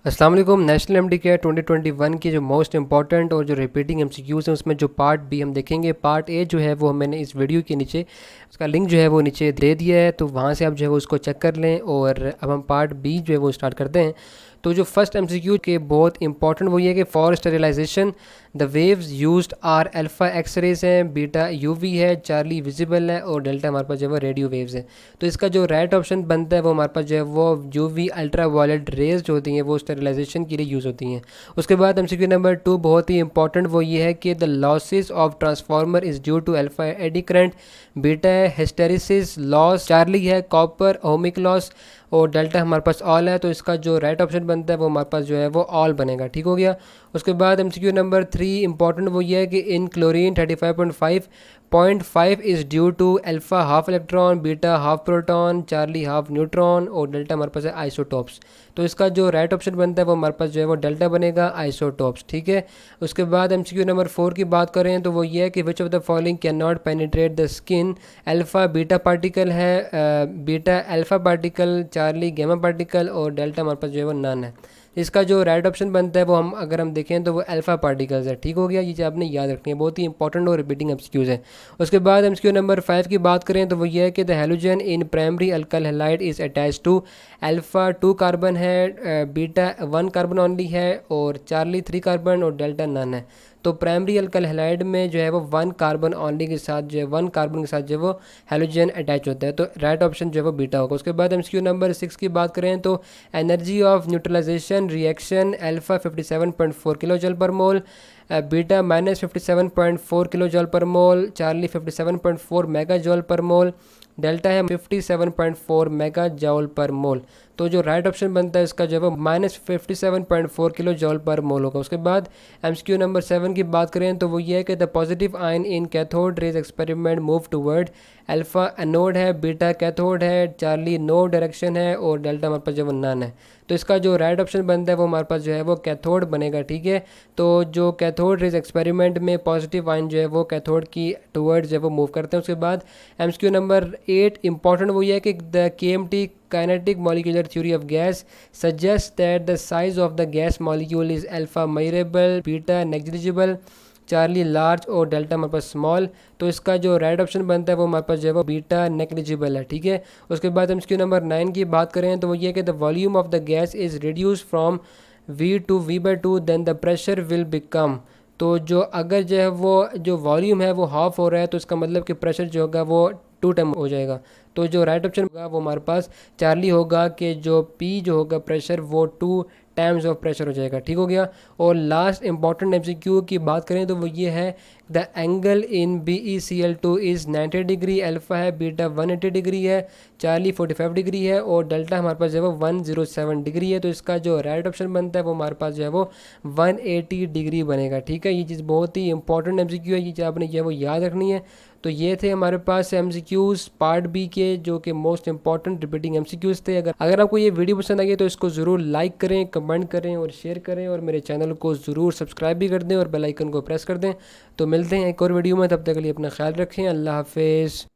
अस्सलाम वालेकुम। National MD के 2021 की जो मोस्ट इंपॉर्टेंट और जो रिपीटिंग एमसीक्यूज़ हैं उसमें जो पार्ट बी हम देखेंगे। पार्ट ए जो है वो मैंने इस वीडियो के नीचे उसका लिंक जो है वो नीचे दे दिया है, तो वहाँ से आप जो है वो उसको चेक कर लें। और अब हम पार्ट बी जो है वो स्टार्ट करते हैं। तो जो फर्स्ट एमसीक्यू के बहुत इंपॉर्टेंट वो ये है कि for sterilisation the waves used are alpha X rays हैं, बीटा यूवी है, चार्ली विजिबल है और डेल्टा हमारे पास जो है वो रेडियो वेव्स है। तो इसका जो राइट ऑप्शन बनता है वो हमारे पास जो है वो यूवी अल्ट्रा वायलेट रेज जो होती हैं वो स्टेरिलाइजेशन के लिए यूज़ होती हैं। उसके बाद एमसीक्यू नंबर 2 बहुत ही इंपॉर्टेंट वो ये है कि the losses of transformer is due to alpha eddy current, beta है हिस्टेरिसिस लॉस, चार्ली है कॉपर ओमिक लॉस और डेल्टा हमारे पास ऑल है। तो इसका जो राइट ऑप्शन बनता है वो हमारे पास जो है वो ऑल बनेगा। ठीक हो गया। उसके बाद एमसीक्यू नंबर 3 इंपॉर्टेंट वो ये है कि in chlorine 35.5 is due to alpha half electron, beta half proton, Charlie half neutron और डेल्टा हमारे पास है आइसोटॉप्स। तो इसका जो राइट ऑप्शन बनता है वो हमारे पास जो है वो डेल्टा बनेगा, आइसोटॉप्स। ठीक है। उसके बाद एमसीक्यू नंबर 4 की बात करें तो वो ये है कि which of the following can not penetrate the skin. Alpha beta particle है, beta alpha particle, charlie gamma particle और डेल्टा हमारे पास जो है वो नन है। इसका जो राइट ऑप्शन बनता है वो अगर हम देखें तो वो अल्फ़ा पार्टिकल्स है। ठीक हो गया। ये चीज़ आपने याद रखनी है, बहुत ही इंपॉर्टेंट और रिपीटिंग एमसीक्यूज़ है। उसके बाद एमसीक्यू नंबर 5 की बात करें तो वो ये है कि the halogen in primary alkyl halide is attach to alpha 2 carbon है, बीटा 1 कार्बन ओनली है और चार्ली 3 कार्बन और डेल्टा नन है। तो प्राइमरी अल्कल हैलाइड में जो है वो 1 कार्बन ओनली के साथ जो है 1 कार्बन के साथ जो है वो हैलोजन अटैच होता है। तो राइट ऑप्शन जो है वो बीटा होगा। उसके बाद एमसीक्यू नंबर 6 की बात करें तो energy of neutralisation reaction alpha 57.4 kilo joule per mole, beta -57.4 kilo joule per mole, Charlie 57.4 mega जॉल पर मोल, डेल्टा है 57.4 मेगा जॉल पर मोल। तो जो राइट ऑप्शन बनता है इसका जो है वो -57.4 किलो जॉल पर मोल होगा। उसके बाद एमसीक्यू नंबर 7 की बात करें तो वो ये है कि the positive ion in cathode rays experiment move toward alpha anode है, बीटा कैथोड है, चार्ली नो डायरेक्शन है और डेल्टा हमारे पास जो है वो नन है। तो इसका जो राइट ऑप्शन बनता है वो हमारे पास जो है वो कैथोड बनेगा। ठीक है। तो जो कैथोड रेज एक्सपेरिमेंट में पॉजिटिव आयन जो है वो कैथोड की टूवर्ड्स जो है वो मूव करते हैं। उसके बाद एमसीक्यू नंबर 8 इंपॉर्टेंट वो ये है कि the KMT kinetic molecular theory of gas suggests that the size of the gas molecule is alpha measurable, beta negligible, Charlie large और डेल्टा हमारे पास स्मॉल। तो इसका जो राइट ऑप्शन बनता है वो हमारे पास जो है वो बीटा नेग्लिजिबल है। ठीक है। उसके बाद हम इसकी नंबर 9 की बात करें तो वो ये कि the volume of the gas is reduce from V to V/2 then the pressure will become. तो जो अगर जो है वो जो वॉल्यूम है वो हाफ हो रहा है तो इसका मतलब कि प्रेशर जो होगा वो 2 टाइम हो जाएगा। तो जो राइट ऑप्शन होगा वो हमारे पास चार्ली होगा कि जो पी जो होगा प्रेशर वो 2 टाइम्स ऑफ प्रेशर हो जाएगा। ठीक हो गया। और लास्ट इंपॉर्टेंट एमसीक्यू की बात करें तो वो ये है the angle in BeCl2 is 90 degree, alpha है, बीटा 180 डिग्री है, चार्ली 45 डिग्री है और डेल्टा हमारे पास जो है वो 107 डिग्री है। तो इसका जो राइट ऑप्शन बनता है वो हमारे पास जो है वो 180 डिग्री बनेगा। ठीक है। ये चीज़ बहुत ही इंपॉर्टेंट एमसीक्यू है, ये चीज़ आपने जो है वो याद रखनी है। तो ये थे हमारे पास एमसीक्यूज़ पार्ट बी के जो कि मोस्ट इंपॉर्टेंट रिपीटिंग एमसीक्यूज़ थे। अगर आपको ये वीडियो पसंद आई तो इसको ज़रूर लाइक करें, कमेंट करें और शेयर करें और मेरे चैनल को ज़रूर सब्सक्राइब भी कर दें और बेल आइकन को प्रेस कर दें। तो मिलते हैं एक और वीडियो में, तब तक के लिए अपना ख्याल रखें। अल्लाह हाफिज़।